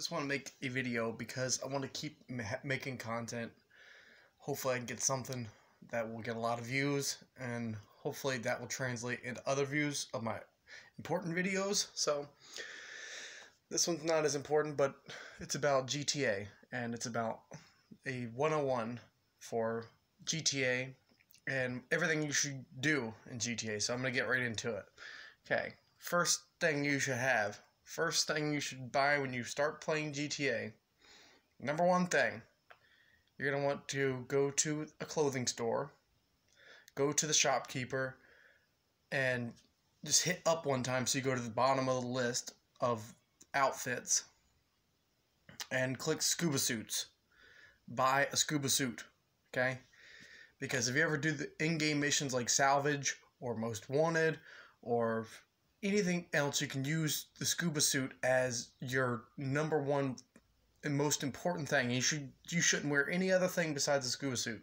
just want to make a video because I want to keep making content. Hopefully I can get something that will get a lot of views, and hopefully that will translate into other views of my important videos. So this one's not as important, but it's about GTA, and it's about a 101 for GTA and everything you should do in GTA. So I'm going to get right into it. Okay, first thing you should buy when you start playing GTA. Number one thing, you're going to want to go to a clothing store, go to the shopkeeper, and just hit up one time so you go to the bottom of the list of outfits and click scuba suits. Buy a scuba suit, okay? Because if you ever do the in-game missions like salvage or most wanted or anything else, you can use the scuba suit as your number one and most important thing. You shouldn't wear any other thing besides the scuba suit,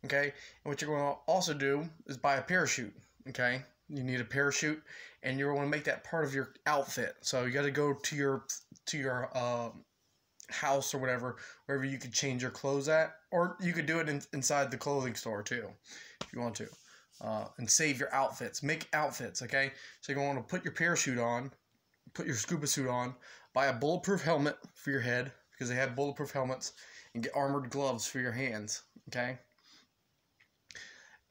okay? And what you're going to also do is buy a parachute, okay? You need a parachute, and you're going to make that part of your outfit. So you got to go to your house or wherever you could change your clothes at, or you could do it inside the clothing store too, if you want to, and save your outfits. Make outfits, okay? So you're going to want to put your parachute on, put your scuba suit on, buy a bulletproof helmet for your head, because they have bulletproof helmets, and get armored gloves for your hands, okay?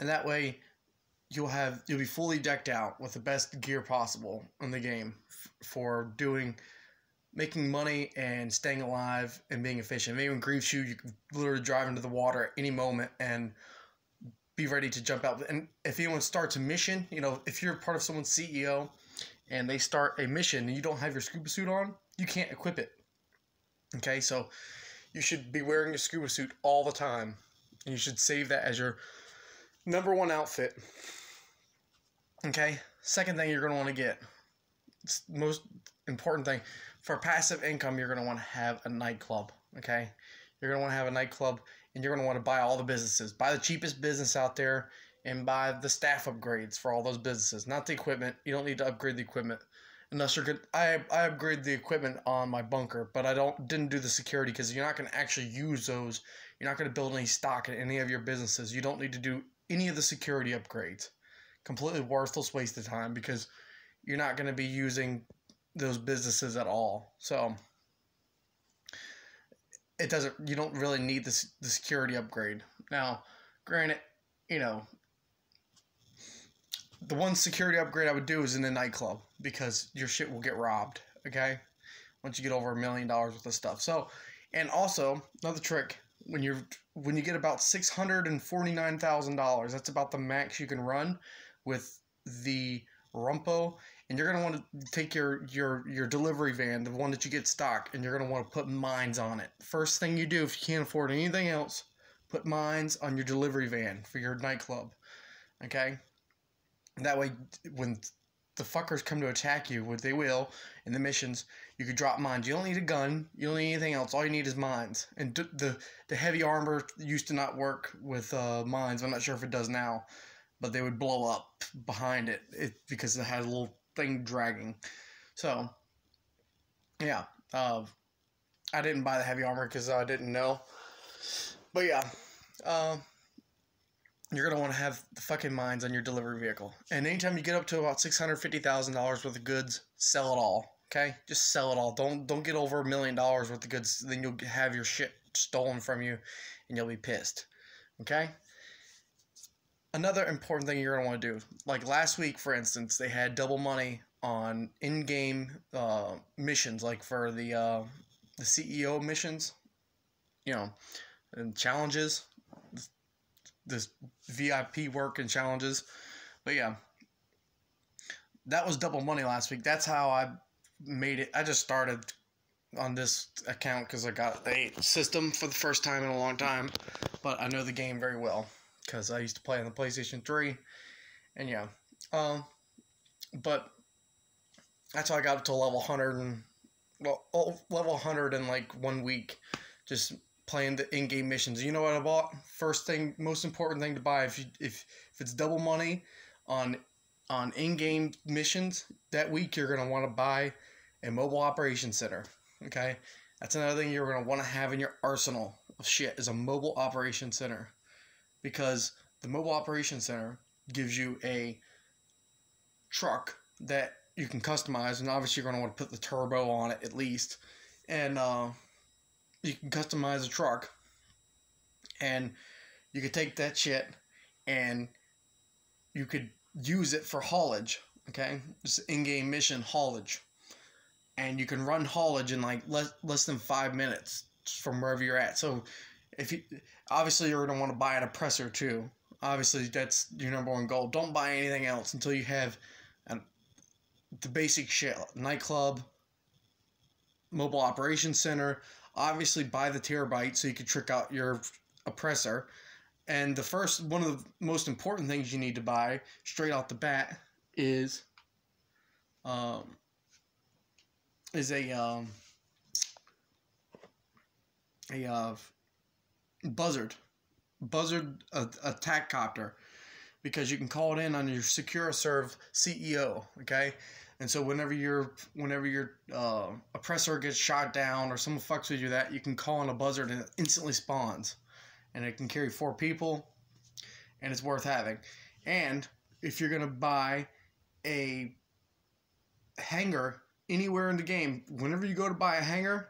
And that way you'll be fully decked out with the best gear possible in the game for making money and staying alive and being efficient. If anyone grieves you, you can literally drive into the water at any moment and be ready to jump out. And if anyone starts a mission, if you're part of someone's CEO and they start a mission and you don't have your scuba suit on, you can't equip it. Okay, so you should be wearing your scuba suit all the time. And you should save that as your number one outfit. Okay, second thing you're going to want to get, it's the most important thing, for passive income, you're going to want to have a nightclub, okay? You're going to want to have a nightclub, and you're going to want to buy all the businesses. Buy the cheapest business out there, and buy the staff upgrades for all those businesses, not the equipment. You don't need to upgrade the equipment unless you're good. I upgrade the equipment on my bunker, but I didn't do the security because you're not going to actually use those. You're not going to build any stock in any of your businesses. You don't need to do any of the security upgrades. Completely worthless waste of time because you're not going to be using those businesses at all. So you don't really need the security upgrade. Now, granted, the one security upgrade I would do is in the nightclub because your shit will get robbed, okay? Once you get over $1 million worth of stuff. So, and also another trick, when you get about $649,000, that's about the max you can run with the Rumpo, and you're going to want to take your delivery van, the one that you get stock, and you're going to want to put mines on it. First thing you do, if you can't afford anything else, put mines on your delivery van for your nightclub, okay? And that way, when the fuckers come to attack you, what they will in the missions, you could drop mines. You don't need a gun. You don't need anything else. All you need is mines. And the heavy armor used to not work with mines. I'm not sure if it does now, but they would blow up behind it because it had a little thing dragging. So, yeah. I didn't buy the heavy armor because I didn't know. But yeah. You're going to want to have the fucking mines on your delivery vehicle. And anytime you get up to about $650,000 worth of goods, sell it all. Okay? Just sell it all. Don't get over $1 million worth of goods. Then you'll have your shit stolen from you and you'll be pissed. Okay? Another important thing you're going to want to do, like last week, for instance, they had double money on in-game missions, like for the CEO missions, and challenges, this VIP work and challenges. But yeah, that was double money last week. That's how I made it. I just started on this account because I got a system for the first time in a long time, but I know the game very well because I used to play on the PlayStation 3, and yeah, but that's how I got up to level 100, level 100 in like 1 week, just playing the in-game missions. You know what I bought? First thing, most important thing to buy if it's double money on in-game missions that week, you're gonna want to buy a mobile operations center. Okay, That's another thing you're going to want to have in your arsenal of shit is a mobile operation center. Because the mobile operation center gives you a truck that you can customize, and obviously you're going to want to put the turbo on it at least. And you can customize a truck, and you could take that shit and you could use it for haulage, okay? Just in-game mission haulage. And you can run haulage in like less than 5 minutes from wherever you're at. So if you, obviously you're going to want to buy an oppressor too. Obviously that's your number one goal. Don't buy anything else until you have the basic shit. Nightclub, mobile operations center. Obviously buy the terabyte so you can trick out your oppressor. And one of the most important things you need to buy straight off the bat is a buzzard attack copter, because you can call it in on your SecuroServe CEO, okay? And so whenever your oppressor gets shot down or someone fucks with you, that you can call in a buzzard and it instantly spawns, and it can carry 4 people, and it's worth having. And if you're gonna buy a hanger anywhere in the game, whenever you go to buy a hanger,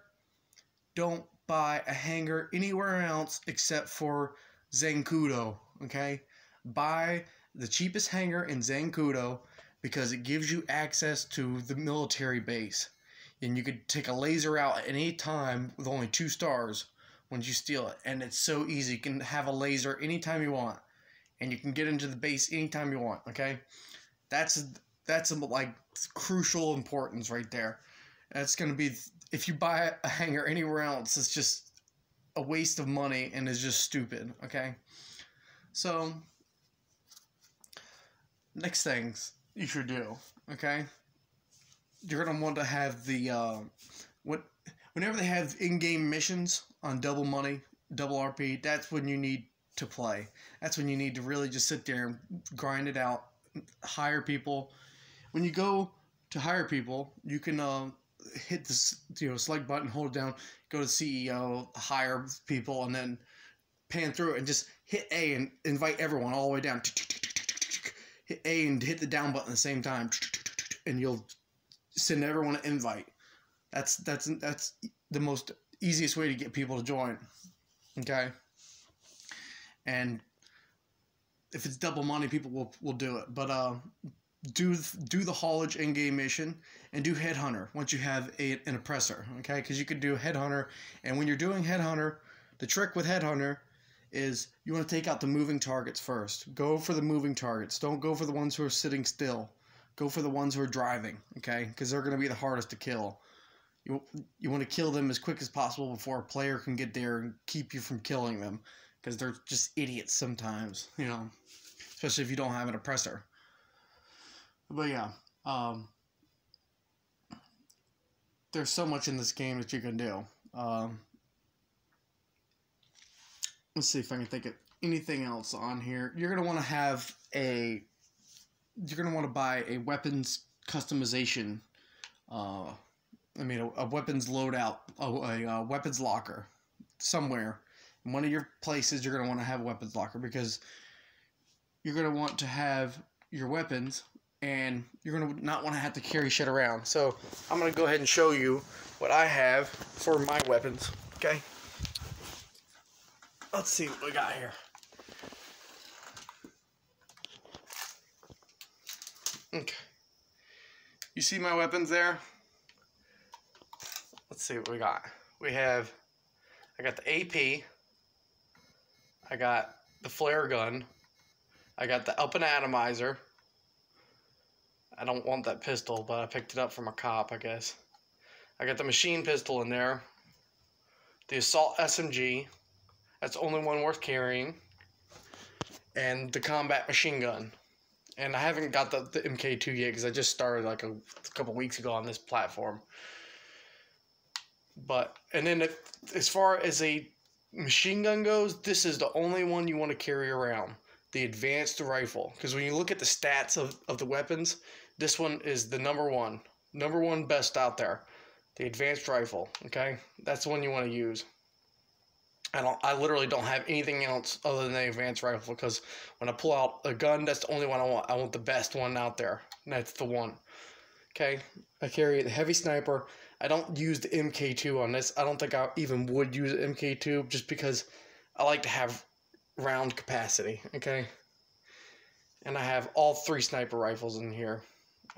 don't buy a hanger anywhere else except for Zancudo, okay? Buy the cheapest hanger in Zancudo because it gives you access to the military base. And you could take a laser out at any time with only 2 stars once you steal it. And it's so easy. You can have a laser anytime you want. And you can get into the base anytime you want, okay? That's like crucial importance right there. That's going to be, if you buy a hanger anywhere else, it's just a waste of money and is just stupid, okay? So, next things you should do, okay? You're going to want to have the, whenever they have in-game missions on double money, double RP, that's when you need to play. That's when you need to really just sit there and grind it out, hire people. When you go to hire people, you can hit this select button, hold it down, go to CEO, hire people, and then pan through it and just hit A and invite everyone all the way down. Hit A and hit the down button at the same time, and you'll send everyone an invite. That's the most easiest way to get people to join. Okay. And if it's double money, people will do it. But do the haulage in-game mission and do Headhunter once you have an oppressor, okay? Because you could do Headhunter, and when you're doing Headhunter, the trick with Headhunter is you want to take out the moving targets first. Go for the moving targets. Don't go for the ones who are sitting still. Go for the ones who are driving, okay? Because they're going to be the hardest to kill. You want to kill them as quick as possible before a player can get there and keep you from killing them, because they're just idiots sometimes, especially if you don't have an oppressor. But yeah, there's so much in this game that you can do. Let's see if I can think of anything else on here. You're going to want to buy a weapons customization, a weapons loadout, a weapons locker somewhere. In one of your places, you're going to want to have a weapons locker, because you're going to want to have your weapons, and you're going to not want to have to carry shit around. So I'm going to go ahead and show you what I have for my weapons, okay? Let's see what we got here. Okay. You see my weapons there? Let's see what we got. I got the AP. I got the flare gun. I got the Up and Atomizer. I don't want that pistol, but I picked it up from a cop, I guess. I got the machine pistol in there. The assault SMG. That's the only one worth carrying. And the combat machine gun. And I haven't got the MK2 yet, because I just started like a couple weeks ago on this platform. And then as far as a machine gun goes, this is the only one you want to carry around. The advanced rifle. Because when you look at the stats of the weapons, this one is the number one best out there. the advanced rifle. Okay, that's the one you want to use. I literally don't have anything else other than the advanced rifle, because when I pull out a gun, that's the only one I want. I want the best one out there. And that's the one. Okay, I carry the heavy sniper. I don't use the MK2 on this. I don't think I even would use the MK2, just because I like to have round capacity. Okay, and I have all 3 sniper rifles in here.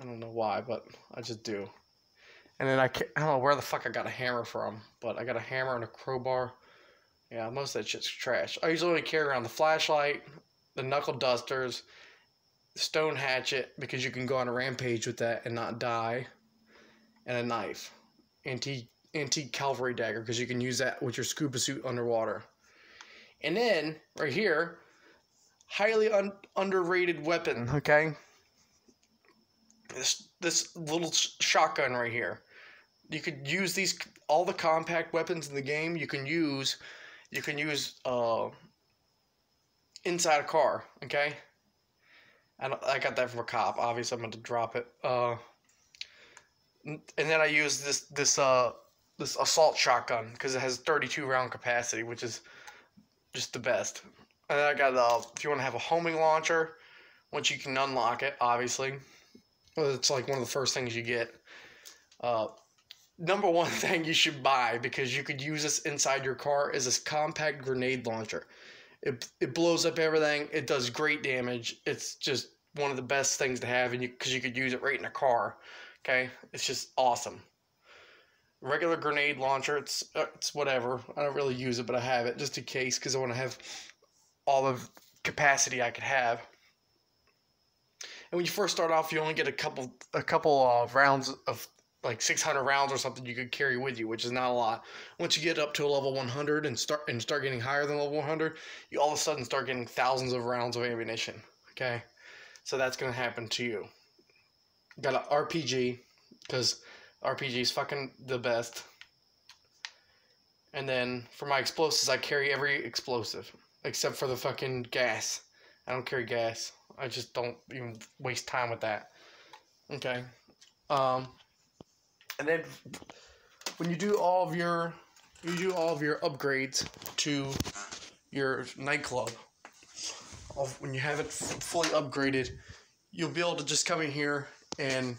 I don't know why, but I just do. And then I don't know where the fuck I got a hammer from, but I got a hammer and a crowbar. Yeah, most of that shit's trash. I usually only carry around the flashlight, the knuckle dusters, the stone hatchet, because you can go on a rampage with that and not die, and a knife. Antique cavalry dagger, because you can use that with your scuba suit underwater. And then, right here, highly underrated weapon, okay? This little shotgun right here. You could use all the compact weapons in the game. You can use inside a car, okay? I got that from a cop. Obviously, I'm going to drop it. And then I use this assault shotgun, because it has 32 round capacity, which is just the best. And then I got if you want to have a homing launcher, once you can unlock it, obviously. It's like one of the first things you get. Number one thing you should buy, because you could use this inside your car, is this compact grenade launcher. It blows up everything. It does great damage. It's just one of the best things to have, and because you could use it right in a car. Okay, it's just awesome. Regular grenade launcher, it's whatever. I don't really use it, but I have it just in case, because I want to have all the capacity I could have. And when you first start off, you only get a couple of rounds of like 600 rounds or something you could carry with you, which is not a lot. Once you get up to a level 100 and start getting higher than level 100, you all of a sudden start getting thousands of rounds of ammunition. Okay, so that's gonna happen to you. Got an RPG, because RPG is fucking the best. And then for my explosives, I carry every explosive except for the fucking gas. I don't carry gas. I just don't even waste time with that. Okay. And then when you do all of your upgrades to your nightclub, when you have it fully upgraded, you'll be able to just come in here and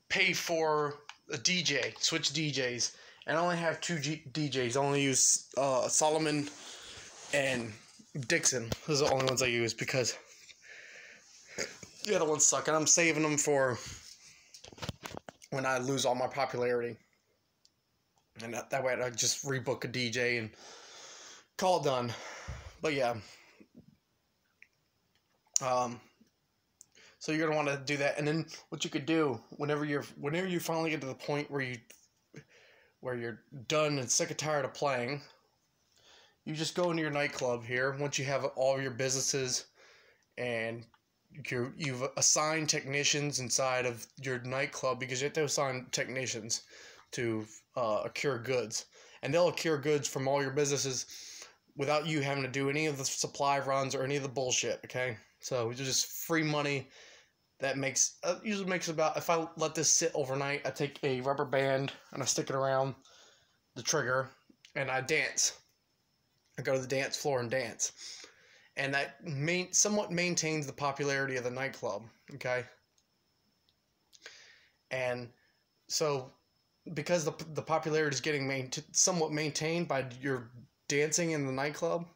pay for a DJ, switch DJs. And I only have 2 DJs. I only use Solomon and Dixon. Those are the only ones I use, because the other ones suck, and I'm saving them for when I lose all my popularity. And that way I just rebook a DJ and call it done. But yeah. So you're gonna want to do that, and then what you could do whenever you finally get to the point where you're done and sick and tired of playing, you just go into your nightclub here. Once you have all of your businesses and you've assigned technicians inside of your nightclub, because you have to assign technicians to accure goods, and they'll accure goods from all your businesses without you having to do any of the supply runs or any of the bullshit. Okay, so it's just free money. That usually makes about, if I let this sit overnight, I take a rubber band and I stick it around the trigger and I dance. I go to the dance floor and dance. And that somewhat maintains the popularity of the nightclub, okay? And so, because the popularity is getting somewhat maintained by your dancing in the nightclub,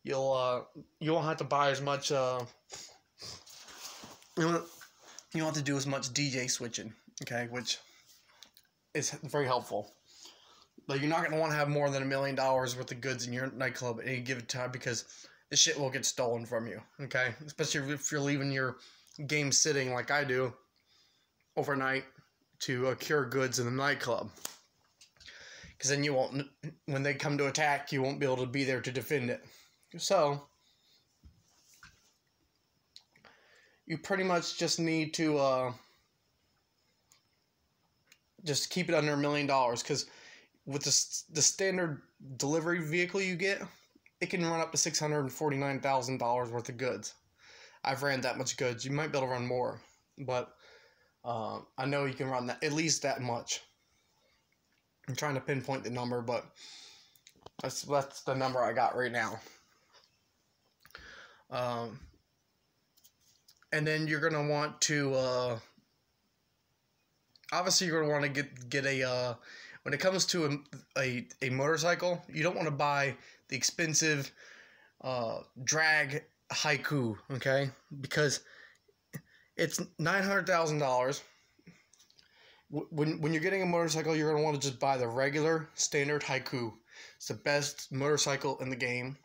you won't have to buy as much. You don't have to do as much DJ switching, okay? Which is very helpful. But you're not going to want to have more than $1 million worth of goods in your nightclub at any given time, because this shit will get stolen from you, okay? Especially if you're leaving your game sitting like I do overnight to accure goods in the nightclub. Because then you won't, when they come to attack, you won't be able to be there to defend it. So you pretty much just need to just keep it under $1 million, because with the standard delivery vehicle you get, it can run up to $649,000 worth of goods. I've ran that much goods. You might be able to run more, but I know you can run that at least that much. I'm trying to pinpoint the number, but that's the number I got right now. And then you're gonna want to obviously you're gonna want to get a when it comes to a motorcycle, you don't want to buy the expensive drag Haiku, okay? Because it's $900,000. When you're getting a motorcycle, you're gonna want to just buy the regular standard Haiku. It's the best motorcycle in the game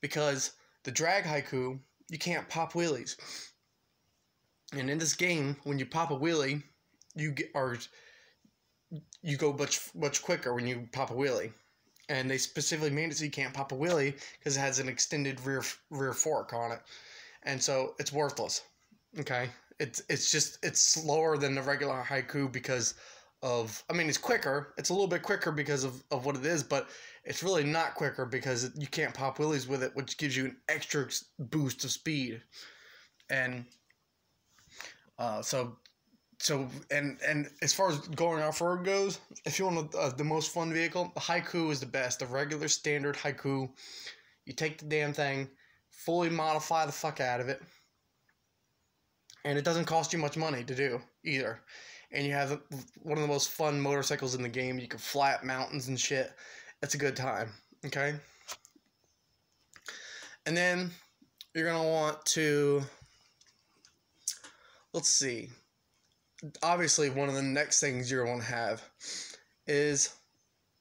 because the drag Haiku, you can't pop wheelies. And in this game, when you pop a wheelie, you go much quicker when you pop a wheelie. And they specifically made it so you can't pop a wheelie because it has an extended rear fork on it. And so it's worthless. Okay? It's slower than the regular Haiku because of, I mean, it's quicker. It's a little bit quicker because of what it is, but it's really not quicker because you can't pop wheelies with it, which gives you an extra boost of speed. And so as far as going off-road goes, if you want the most fun vehicle, the Haiku is the best. The regular standard Haiku. You take the damn thing, fully modify the fuck out of it, and it doesn't cost you much money to do either. And you have one of the most fun motorcycles in the game. You can fly up mountains and shit. It's a good time, okay? And then you're going to want to, let's see. Obviously, one of the next things you're going to have is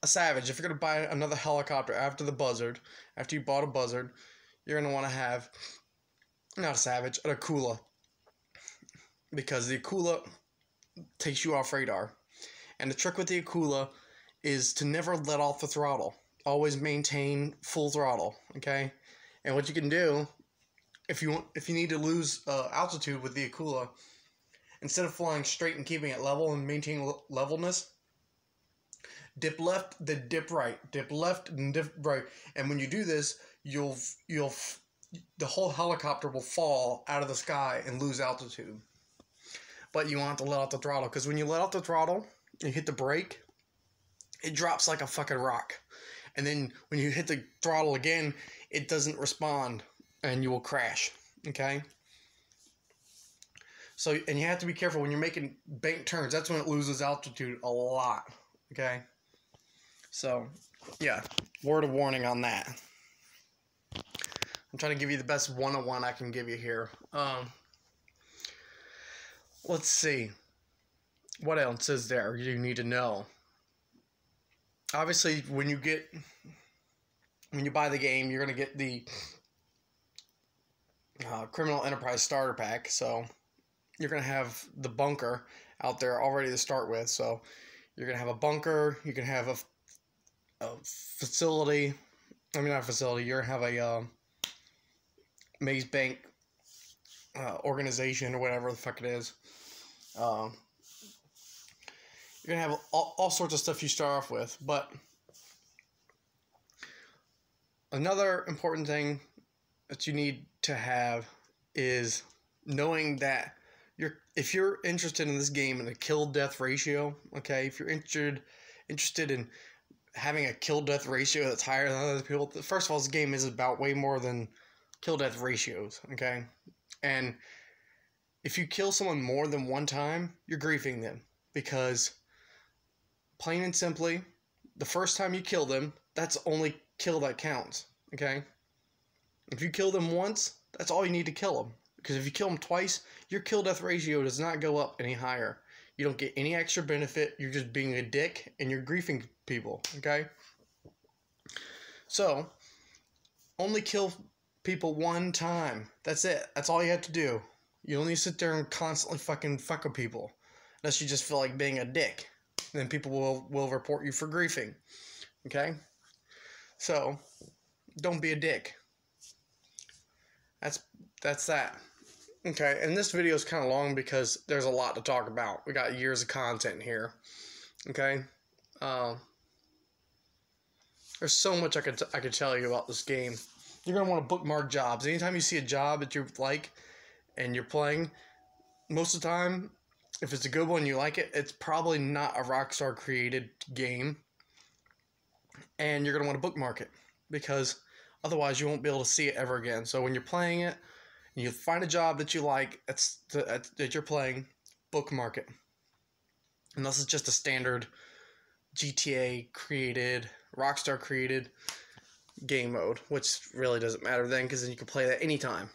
a Savage. If you're going to buy another helicopter after the Buzzard, after you bought a Buzzard, you're going to want to have, not a Savage, an Akula. Because the Akula takes you off radar. And the trick with the Akula is to never let off the throttle. Always maintain full throttle, okay? And what you can do, if you need to lose altitude with the Akula, instead of flying straight and keeping it level and maintaining levelness, dip left, then dip right. Dip left and dip right. And when you do this, the whole helicopter will fall out of the sky and lose altitude. But you want to let out the throttle, because when you let out the throttle and hit the brake, it drops like a fucking rock. And then when you hit the throttle again, it doesn't respond and you will crash, okay? So, and you have to be careful when you're making bank turns. That's when it loses altitude a lot, okay? So, yeah, word of warning on that. I'm trying to give you the best one-on-one I can give you here. Let's see. What else is there you need to know? Obviously, when you buy the game, you're going to get the Criminal Enterprise Starter Pack. So, you're going to have the bunker out there already to start with. So, you're going to have a bunker. You can have a facility. I mean, not a facility. You're going to have a maze bank organization or whatever the fuck it is. You're going to have all sorts of stuff you start off with. But another important thing that you need to have is knowing that if you're interested in this game in a kill-death ratio, okay, if you're interested in having a kill-death ratio that's higher than other people, first of all, this game is about way more than kill-death ratios, okay? And if you kill someone more than one time, you're griefing them, because plain and simply, the first time you kill them, that's the only kill that counts, okay? If you kill them once, that's all you need to kill them. Because if you kill them twice, your kill-death ratio does not go up any higher. You don't get any extra benefit. You're just being a dick, and you're griefing people, okay? So, only kill people one time. That's it. That's all you have to do. You don't need to sit there and constantly fucking fuck with people. Unless you just feel like being a dick. Then people will report you for griefing. Okay? So, don't be a dick. That's that. Okay, and this video is kind of long because there's a lot to talk about. We got years of content here. Okay? There's so much I could tell you about this game. You're going to want to bookmark jobs. Anytime you see a job that you like and you're playing, most of the time, if it's a good one, you like it, it's probably not a Rockstar created game, and you're going to want to bookmark it, because otherwise you won't be able to see it ever again. So when you're playing it, and you find a job that you like that you're playing, bookmark it. And this is just a standard GTA created, Rockstar created game mode, which really doesn't matter then, because then you can play that anytime.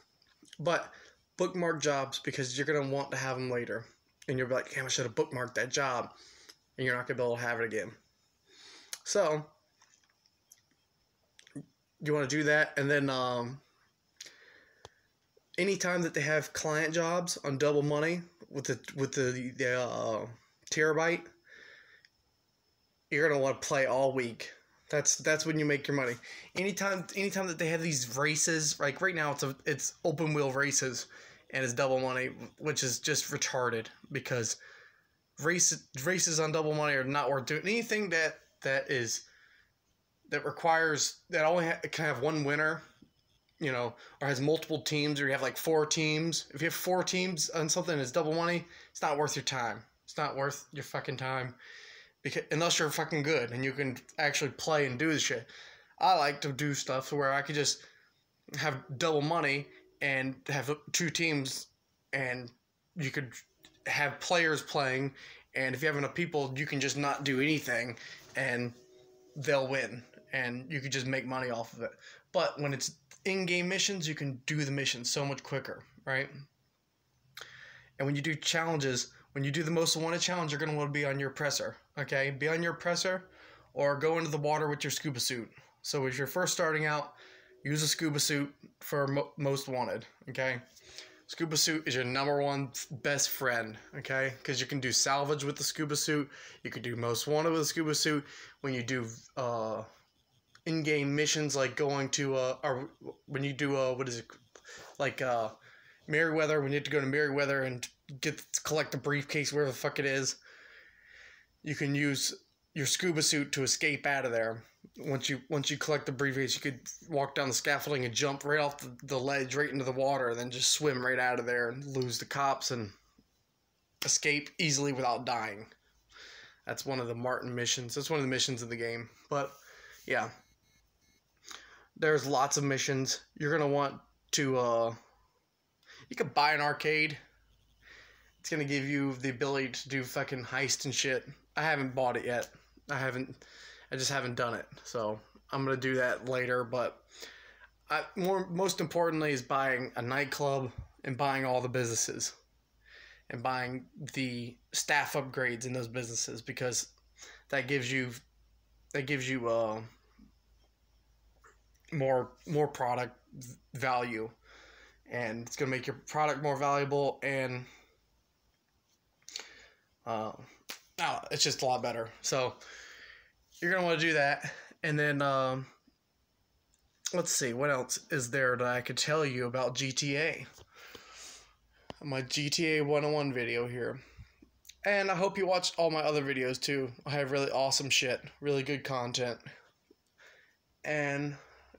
But bookmark jobs, because you're going to want to have them later. And you'll be like, damn, I should have bookmarked that job. And you're not going to be able to have it again. So, you want to do that. And then, anytime that they have client jobs on Double Money with the Terabyte, you're going to want to play all week. That's when you make your money. Anytime that they have these races, like right now it's open wheel races, and it's Double Money, which is just retarded, because races on Double Money are not worth doing. Anything that requires that only can have one winner, or has multiple teams, or you have like 4 teams. If you have 4 teams on something that's Double Money, it's not worth your time. It's not worth your fucking time. Because, unless you're fucking good and you can actually play and do the shit. I like to do stuff where I could just have Double Money and have 2 teams, and you could have players playing, and if you have enough people, you can just not do anything and they'll win, and you could just make money off of it. But when it's in-game missions, you can do the missions so much quicker, right? And when you do challenges, when you do the most wanted challenge, you're going to want to be on your oppressor, okay? Be on your oppressor, or go into the water with your scuba suit. So if you're first starting out, use a scuba suit for most wanted, okay? Scuba suit is your #1 best friend, okay? Because you can do salvage with the scuba suit. You can do most wanted with the scuba suit. When you do in-game missions, like going to, or when you do, Merryweather, when you have to go to Merryweather and collect the briefcase, wherever the fuck it is, you can use your scuba suit to escape out of there. Once you collect the briefcase, you could walk down the scaffolding and jump right off the ledge right into the water, and then just swim right out of there and lose the cops and escape easily without dying. That's one of the Martin missions. That's one of the missions of the game. But yeah, there's lots of missions. You're gonna want to you could buy an arcade. It's going to give you the ability to do fucking heist and shit. I haven't bought it yet. I just haven't done it. So I'm going to do that later. But most importantly is buying a nightclub and buying all the businesses. And buying the staff upgrades in those businesses. Because that gives you more product value. And it's going to make your product more valuable, and it's just a lot better. So you're going to want to do that. And then let's see, what else is there that I could tell you about GTA? My GTA 101 video here. And I hope you watched all my other videos too. I have really awesome shit, really good content. And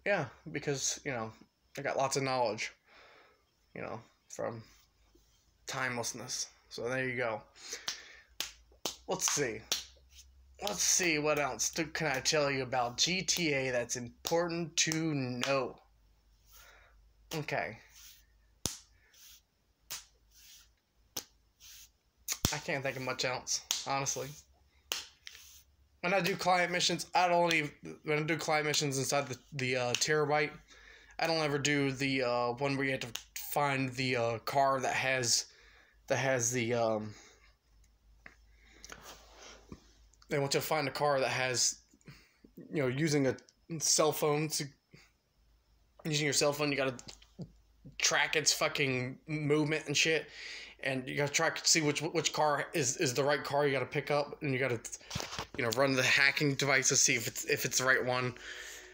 yeah, because, I got lots of knowledge. From timelessness. So there you go. Let's see what else can I tell you about GTA that's important to know. Okay. I can't think of much else, honestly. When I do client missions, when I do client missions inside the Terabyte, I don't ever do the one where you have to find the car that has the they want you to find a car that has, using a cell phone. Using your cell phone, you gotta track its fucking movement and shit, and you gotta track see which car is the right car you gotta pick up, and you gotta run the hacking device to see if it's the right one.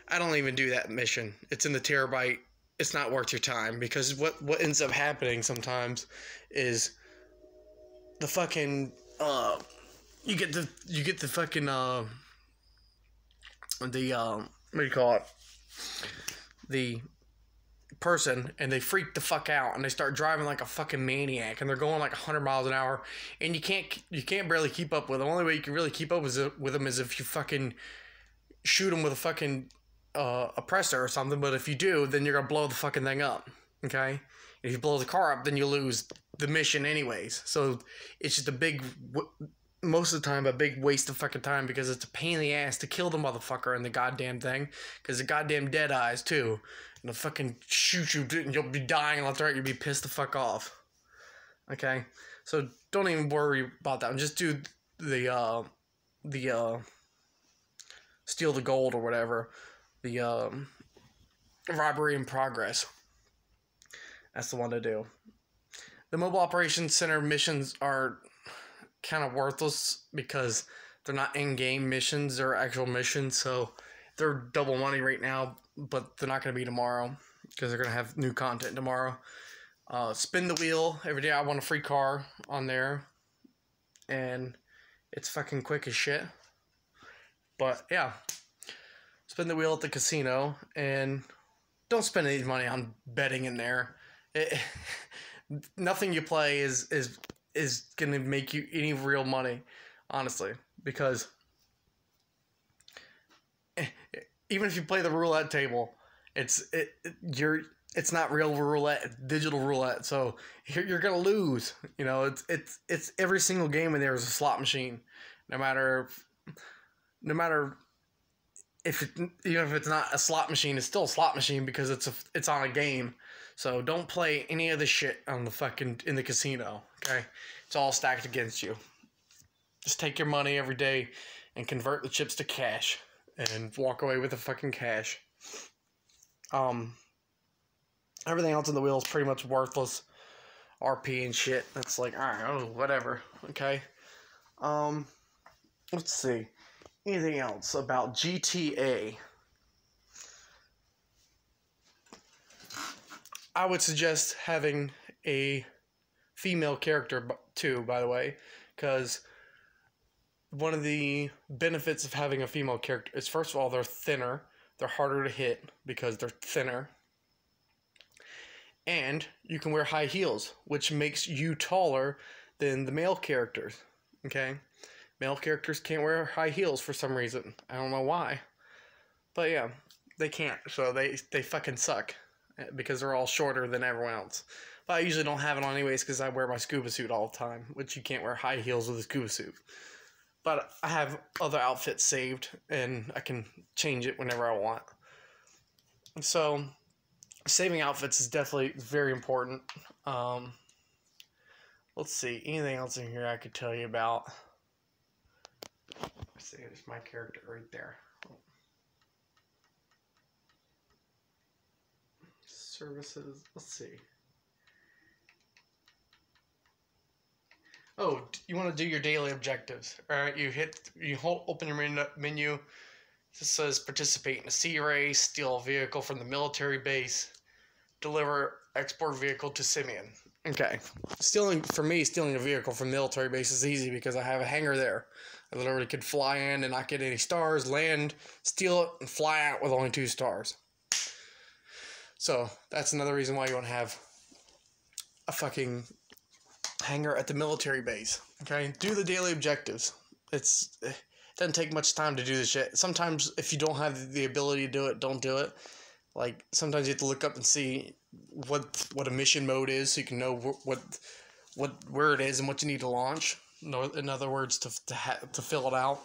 I don't even do that mission. It's in the Terabyte. It's not worth your time, because what ends up happening sometimes is the fucking you get the fucking what do you call it? The person and they freak the fuck out and they start driving like a fucking maniac and they're going like 100 miles an hour and you can't barely keep up with them. The only way you can really keep up with them is if you fucking shoot them with a fucking oppressor or something. But if you do, then you're gonna blow the fucking thing up. Okay, if you blow the car up, then you lose the mission anyways. So it's just most of the time a big waste of fucking time because it's a pain in the ass to kill the motherfucker in the goddamn thing because the goddamn dead eyes too and they'll fucking shoot you and you'll be dying left and right. You'll be pissed the fuck off. Okay, so don't even worry about that. Just do the steal the gold or whatever, the robbery in progress. That's the one to do. The Mobile Operations Center missions are kind of worthless because they're not in-game missions, they're actual missions, so they're double money right now, but they're not going to be tomorrow because they're going to have new content tomorrow. Spin the wheel every day. I want a free car on there, and it's fucking quick as shit. But yeah, spin the wheel at the casino and don't spend any money on betting in there. Nothing you play is gonna make you any real money, honestly, because even if you play the roulette table, it's not real roulette, it's digital roulette, so you're gonna lose. You know, it's every single game in there is a slot machine, no matter even if it's not a slot machine, it's still a slot machine because it's on a game. So don't play any of the shit on in the casino, okay? It's all stacked against you. Just take your money every day and convert the chips to cash and walk away with the fucking cash. Everything else on the wheel is pretty much worthless. RP and shit. That's like, alright, whatever, okay? Let's see. Anything else about GTA? I would suggest having a female character too, by the way, because one of the benefits of having a female character is, first of all, they're thinner, they're harder to hit because they're thinner, and you can wear high heels, which makes you taller than the male characters, okay? Male characters can't wear high heels for some reason. I don't know why. But yeah, they can't, so they fucking suck because they're all shorter than everyone else. But I usually don't have it on anyways because I wear my scuba suit all the time, which you can't wear high heels with a scuba suit. But I have other outfits saved, and I can change it whenever I want. So, saving outfits is definitely very important. Let's see, anything else in here I could tell you about? Let's see, there's my character right there. Services, let's see. Oh, you want to do your daily objectives. Alright, open your menu. This says participate in a sea race, steal a vehicle from the military base, deliver export vehicle to Simeon. Okay. Stealing a vehicle from military base is easy because I have a hangar there. I literally could fly in and not get any stars, land, steal it, and fly out with only 2 stars. So, that's another reason why you want to have a fucking hangar at the military base. Okay? Do the daily objectives. It doesn't take much time to do this shit. Sometimes, if you don't have the ability to do it, don't do it. Like, sometimes you have to look up and see what a mission mode is so you can know where it is and what you need to launch. In other words, to fill it out.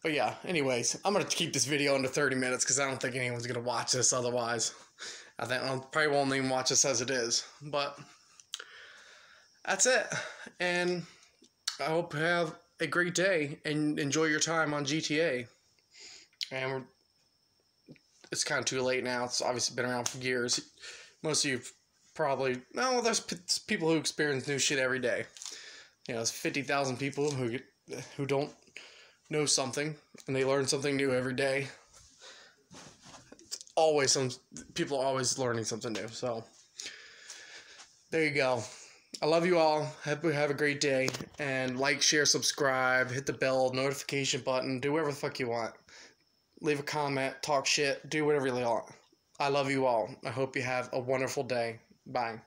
But yeah, anyways, I'm going to keep this video under 30 minutes because I don't think anyone's going to watch this otherwise. I probably won't even watch this as it is. But that's it. And I hope you have a great day and enjoy your time on GTA. And it's kind of too late now. It's obviously been around for years. Most of you probably... No, there's people who experience new shit every day. You know, there's 50,000 people who don't know something, and they learn something new every day. People are always learning something new, so there you go. I love you all. Hope you have a great day, and like, share, subscribe, hit the bell, notification button, do whatever the fuck you want. leave a comment, talk shit, do whatever you want. I love you all. I hope you have a wonderful day. Bye.